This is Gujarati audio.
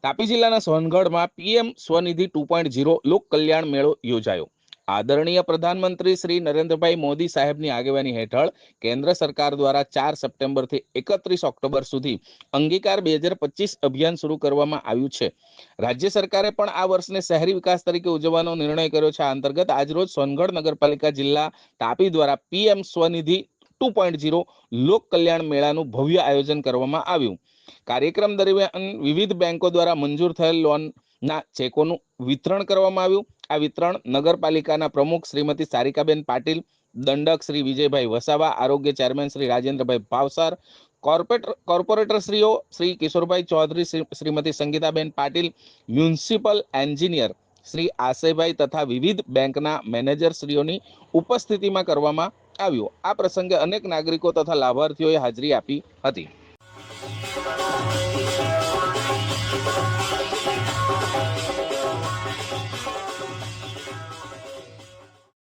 તાપી જિલ્લાના સોનગઢમાં પીએમ સ્વનિધિ 2.0 લોક કલ્યાણ મેળો યોજાયો. આદરણીય પ્રધાનમંત્રી શ્રી નરેન્દ્રભાઈ મોદી સાહેબની આગેવાની હેઠળ કેન્દ્ર સરકાર દ્વારા 4 સપ્ટેમ્બરથી 31 ઓક્ટોબર સુધી અંગીકાર 2025 અભિયાન શરૂ કરવામાં આવ્યું છે. રાજ્ય સરકારે પણ આ વર્ષને શહેરી વિકાસ તરીકે ઉજવવાનો નિર્ણય કર્યો છે. આ અંતર્ગત આજરોજ સોનગઢ નગરપાલિકા જિલ્લા તાપી દ્વારા પીએમ સ્વનિધિ 2.0 લોક કલ્યાણ મેળાનું ભવ્ય આયોજન કરવામાં આવ્યું. કાર્યક્રમ દરમિયાન વિવિધ બેંકો દ્વારા મંજૂર થયેલ લોનના ચેકોનું વિતરણ કરવામાં આવ્યું. આ વિતરણ નગરપાલિકાના પ્રમુખ શ્રીમતી સારિકાબેન પાટીલ, દંડક શ્રી વિજયભાઈ વસાવા, આરોગ્ય ચેરમેન શ્રી રાજેન્દ્રભાઈ ભાવસાર, કોર્પોરેટર શ્રીઓ શ્રી કિશોરભાઈ ચૌધરી, શ્રીમતી સંગીતાબેન પાટીલ, મ્યુનિસિપલ એન્જિનિયર શ્રી આશયભાઈ તથા વિવિધ બેંકના મેનેજરશ્રીઓની ઉપસ્થિતિમાં કરવામાં આવ્યું. આ પ્રસંગે અનેક નાગરિકો તથા લાભાર્થીઓએ હાજરી આપી હતી.